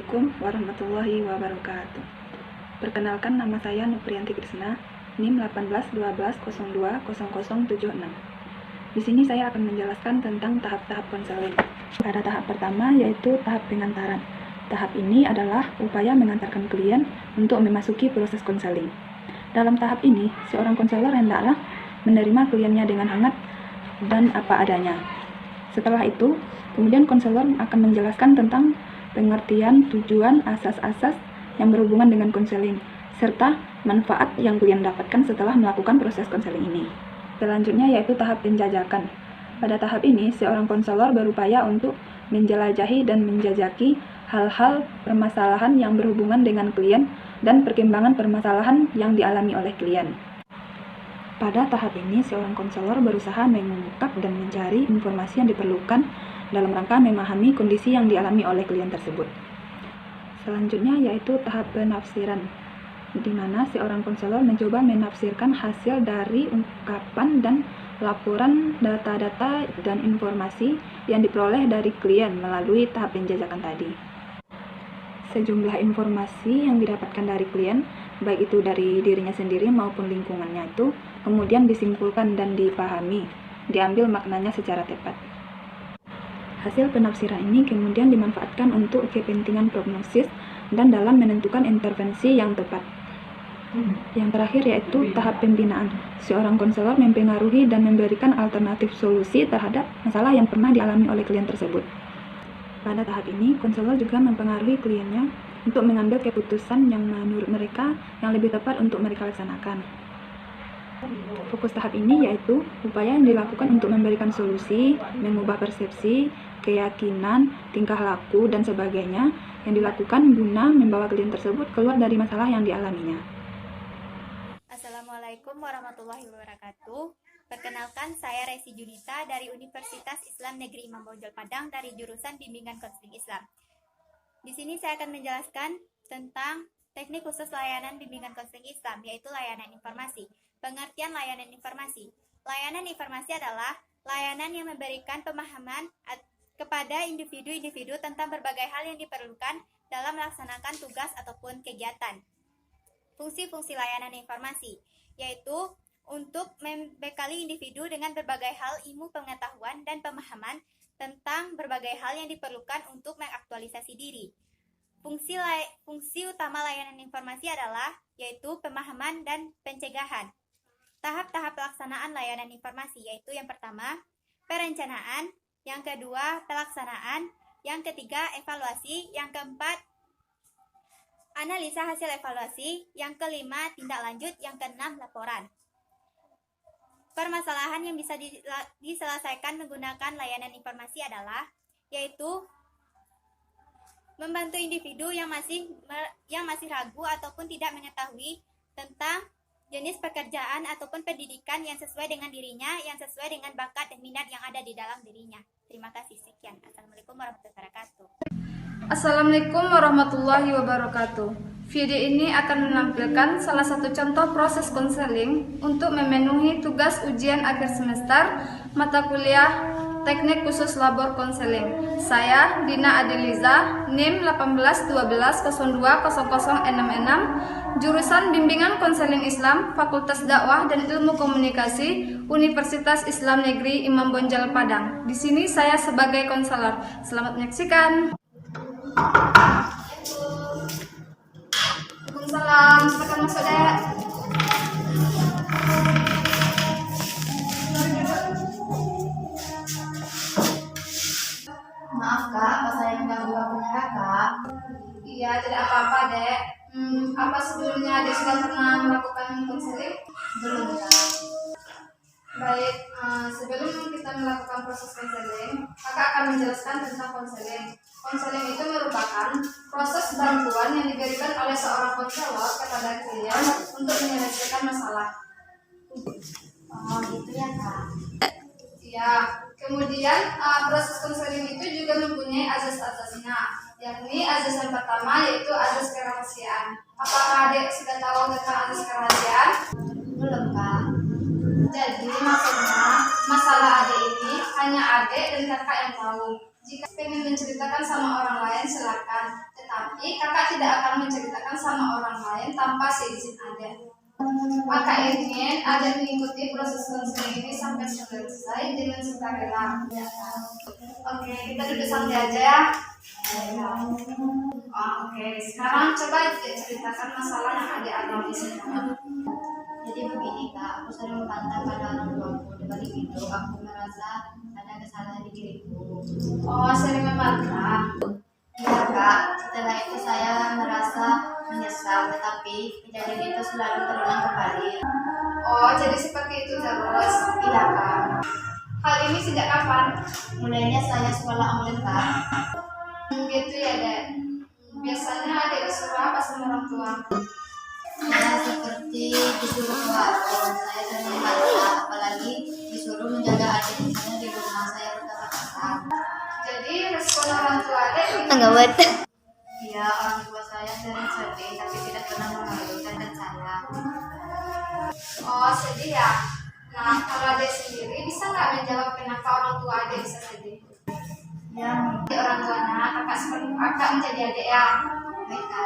Assalamualaikum warahmatullahi wabarakatuh. Perkenalkan, nama saya Nupriyanti Krisna, NIM 1812020076. Di sini saya akan menjelaskan tentang tahap-tahap konseling. Pada tahap pertama yaitu tahap pengantaran. Tahap ini adalah upaya mengantarkan klien untuk memasuki proses konseling. Dalam tahap ini, seorang konselor hendaklah menerima kliennya dengan hangat dan apa adanya. Setelah itu, kemudian konselor akan menjelaskan tentang pengertian, tujuan, asas-asas yang berhubungan dengan konseling, serta manfaat yang klien dapatkan setelah melakukan proses konseling ini. Selanjutnya yaitu tahap penjajakan. Pada tahap ini, seorang konselor berupaya untuk menjelajahi dan menjajaki hal-hal permasalahan yang berhubungan dengan klien dan perkembangan permasalahan yang dialami oleh klien. Pada tahap ini, seorang konselor berusaha mengungkap dan mencari informasi yang diperlukan dalam rangka memahami kondisi yang dialami oleh klien tersebut. Selanjutnya yaitu tahap penafsiran, di mana seorang konselor mencoba menafsirkan hasil dari ungkapan dan laporan data-data dan informasi yang diperoleh dari klien melalui tahap penjajakan tadi. Sejumlah informasi yang didapatkan dari klien, baik itu dari dirinya sendiri maupun lingkungannya itu, kemudian disimpulkan dan dipahami, diambil maknanya secara tepat. Hasil penafsiran ini kemudian dimanfaatkan untuk kepentingan prognosis dan dalam menentukan intervensi yang tepat. Yang terakhir yaitu tahap pembinaan. Seorang konselor mempengaruhi dan memberikan alternatif solusi terhadap masalah yang pernah dialami oleh klien tersebut. Pada tahap ini, konselor juga mempengaruhi kliennya untuk mengambil keputusan yang menurut mereka yang lebih tepat untuk mereka laksanakan. Fokus tahap ini yaitu upaya yang dilakukan untuk memberikan solusi, mengubah persepsi, keyakinan, tingkah laku, dan sebagainya yang dilakukan guna membawa klien tersebut keluar dari masalah yang dialaminya. Assalamualaikum warahmatullahi wabarakatuh. Perkenalkan, saya Resi Junita dari Universitas Islam Negeri Imam Bonjol Padang dari jurusan Bimbingan Konseling Islam. Di sini saya akan menjelaskan tentang teknik khusus layanan bimbingan konseling Islam, yaitu layanan informasi. Pengertian layanan informasi. Layanan informasi adalah layanan yang memberikan pemahaman kepada individu-individu tentang berbagai hal yang diperlukan dalam melaksanakan tugas ataupun kegiatan. Fungsi-fungsi layanan informasi, yaitu untuk membekali individu dengan berbagai hal ilmu pengetahuan dan pemahaman tentang berbagai hal yang diperlukan untuk mengaktualisasi diri. Fungsi utama layanan informasi adalah yaitu pemahaman dan pencegahan. Tahap-tahap pelaksanaan layanan informasi yaitu yang pertama, perencanaan, yang kedua, pelaksanaan, yang ketiga, evaluasi, yang keempat, analisa hasil evaluasi, yang kelima, tindak lanjut, yang keenam, laporan. Permasalahan yang bisa diselesaikan menggunakan layanan informasi adalah yaitu membantu individu yang masih ragu ataupun tidak mengetahui tentang jenis pekerjaan ataupun pendidikan yang sesuai dengan dirinya, yang sesuai dengan bakat dan minat yang ada di dalam dirinya. Terima kasih, sekian. Assalamualaikum warahmatullahi wabarakatuh. Assalamualaikum warahmatullahi wabarakatuh. Video ini akan menampilkan salah satu contoh proses konseling untuk memenuhi tugas ujian akhir semester mata kuliah Teknik Khusus Labor Konseling. Saya Dina Adeliza, NIM 1812020066, jurusan Bimbingan Konseling Islam, Fakultas Dakwah dan Ilmu Komunikasi, Universitas Islam Negeri Imam Bonjol Padang. Di sini saya sebagai konselor. Selamat menyaksikan. Waalaikumsalam, silakan masuk dek. Maaf kak, apa saya mengganggu waktunya kakak? Iya, tidak apa-apa dek. Apa sebelumnya dek sudah pernah melakukan konseling? Belum kak. Baik, sebelum kita melakukan proses konseling, kakak akan menjelaskan tentang konseling. Konseling itu merupakan proses bantuan yang diberikan oleh seorang konselor kepada klien untuk menyelesaikan masalah. Oh gitu ya kak. Ya, kemudian proses konseling itu juga mempunyai azas-azasnya, yakni azas yang pertama yaitu azas kerahasiaan. Apakah adik sudah tahu tentang azas kerahasiaan? Belum kak. Jadi maksudnya masalah adik ini hanya adik dan kakak yang tahu. Jika ingin menceritakan sama orang lain silakan, tetapi Tapi kakak tidak akan menceritakan sama orang lain tanpa seizin adek. Kakak ingin adek mengikuti proses konseling ini sampai selesai dengan sukarela. Oke, kita duduk santai aja ya. Oke, sekarang coba ceritakan masalah yang adek alami sekarang. Jadi begini kak, aku sering membantah pada orang tuaku. Dibalik itu, aku merasa ada kesalahan di diriku. Oh, sering membantah. Iya kak, setelah itu saya merasa menyesal, tetapi kejadian itu selalu terulang kembali. Oh, jadi seperti itu terus. Iya kak, Hal ini sejak kapan? mulainya saya sekolah online kak. Gitu ya, Dek. Biasanya adek disuruh apa sama orang tua? Saya seperti disuruh ke warung, saya sering membantah, apalagi disuruh menjaga adik misalnya di rumah saya berkata-kata. Jadi respon orang tua adek Iya, orang tua saya sering sedih, tapi tidak pernah mengeluhkan dan saya. Oh, sedih ya? Nah, kalau adek sendiri bisa nggak menjawab kenapa orang tua adek bisa sedih? Ya, Di orang tuanya, kakak seperti kakak menjadi adek ya? mereka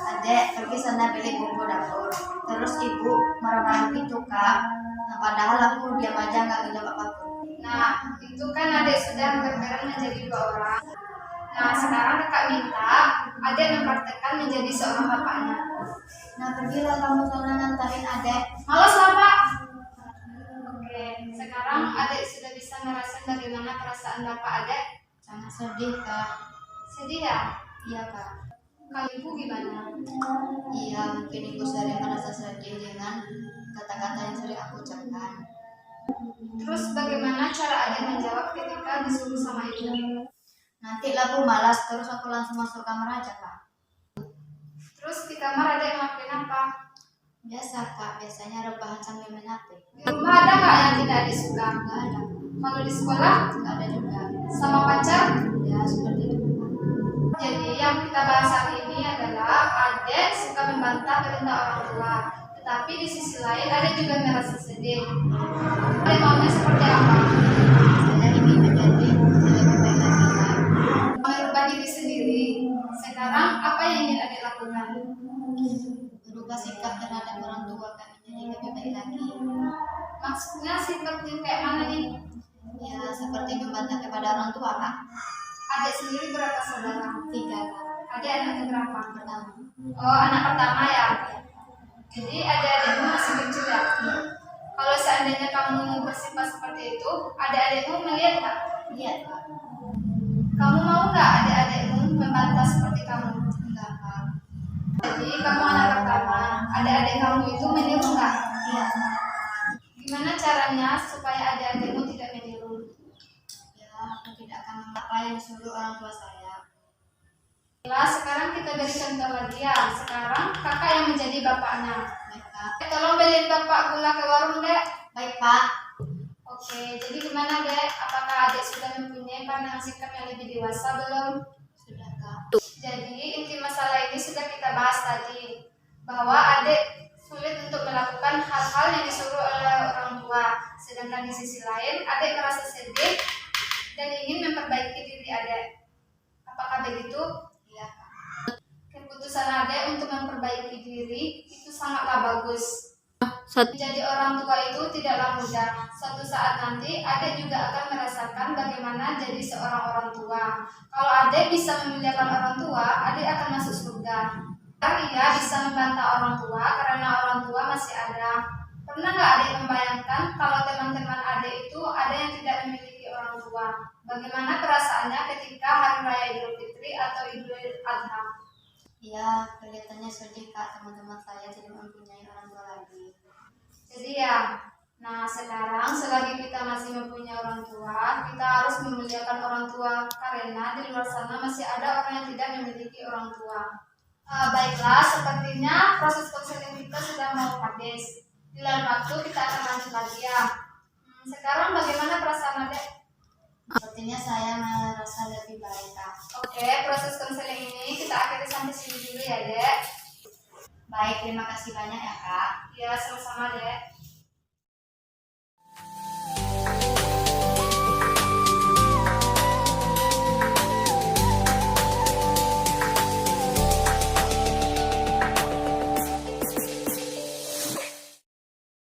adek pergi sana beli bumbu dapur, terus ibu marah-marah gitu kak. Nah, padahal aku diam aja nggak ngejawab apapun. Nah, itu kan adek sudah berperan menjadi dua orang. Nah, sekarang kakak minta adek mempraktekkan menjadi seorang bapaknya. Nah, pergilah kamu sana ngantarin adek. Males lah, Pak. Oke, sekarang adek sudah bisa merasakan bagaimana perasaan bapak adek. Sangat sedih kak. Sedih ya? Iya kak. Kalau ibu gimana? Iya, mungkin ibu sering merasa sedih dengan kata-kata yang sering aku ucapkan. Terus bagaimana cara adek menjawab ketika disuruh sama ibu? Nanti lah aku malas, terus aku langsung masuk kamar aja kak. Terus di kamar adek ngelakuin apa? Biasa kak, biasanya rebahan sambil main HP. Di rumah ada nggak yang tidak adek suka? Nggak ada, Kalau di sekolah? nggak ada juga. Sama pacar? Ya seperti itu kak. Jadi yang kita bahas hari ini adalah adek suka membantah perintah orang tua. Tetapi di sisi lain adek juga merasa sedih. Adek maunya seperti apa? Saya ingin menjadi lebih baik lagi kak. Merubah diri sendiri. Sekarang apa yang ingin adek lakukan? Berubah sikap terhadap orang tua kak, menjadi lebih baik lagi. Maksudnya sikap yang kayak mana nih? Ya seperti membantah kepada orang tua kak. Adek sendiri berapa saudara? 3 kak. Adek anak keberapa? Pertama. Oh, anak pertama ya. Jadi adik-adikmu masih kecil ya? Kalau seandainya kamu bersifat seperti itu, adik-adikmu melihat nggak? Lihat kak. Kamu mau nggak adik-adikmu membantah seperti kamu? Enggak kak. Jadi kamu anak pertama, adik-adik kamu itu meniru nggak? Iya. Gimana caranya supaya adik-adikmu tidak meniru? Ya aku tidak akan apa yang disuruh orang tua saya. Nah, sekarang kita beri contoh lagi ya. Sekarang kakak yang menjadi bapaknya. Baik kak. Tolong beliin bapak gula ke warung, Dek. Baik pak. Oke, jadi gimana, Dek? Apakah adik sudah mempunyai pandangan sikap yang lebih dewasa belum? Sudah kak. Jadi inti masalah ini sudah kita bahas tadi, bahwa adik sulit untuk melakukan hal-hal yang disuruh oleh orang tua, sedangkan di sisi lain adik merasa sedih dan ingin memperbaiki diri adik. Apakah begitu? Iya kak. Keputusan adik untuk memperbaiki diri itu sangatlah bagus. Menjadi orang tua itu tidaklah mudah. Suatu saat nanti adik juga akan merasakan bagaimana jadi seorang orang tua. Kalau adik bisa memuliakan orang tua, adik akan masuk surga. Ia bisa membantah orang tua karena orang tua masih ada. Pernah nggak adik membayangkan kalau teman-teman adik itu ada yang tidak memiliki orang tua? Bagaimana perasaannya ketika hari raya Idul Fitri atau Idul Adha? Iya, kelihatannya sedih kak, teman-teman saya tidak mempunyai orang tua lagi. Jadi ya, nah sekarang selagi kita masih mempunyai orang tua, kita harus memuliakan orang tua karena di luar sana masih ada orang yang tidak memiliki orang tua. Baiklah, sepertinya proses konseling kita sudah mau habis. Di lain waktu kita akan lanjut lagi ya. Sekarang bagaimana perasaan adek? Sepertinya saya merasa lebih baik kak. Oke, proses konseling ini kita akhiri sampai sini dulu ya, Dek. Baik, terima kasih banyak ya kak. Ya, sama-sama, Dek.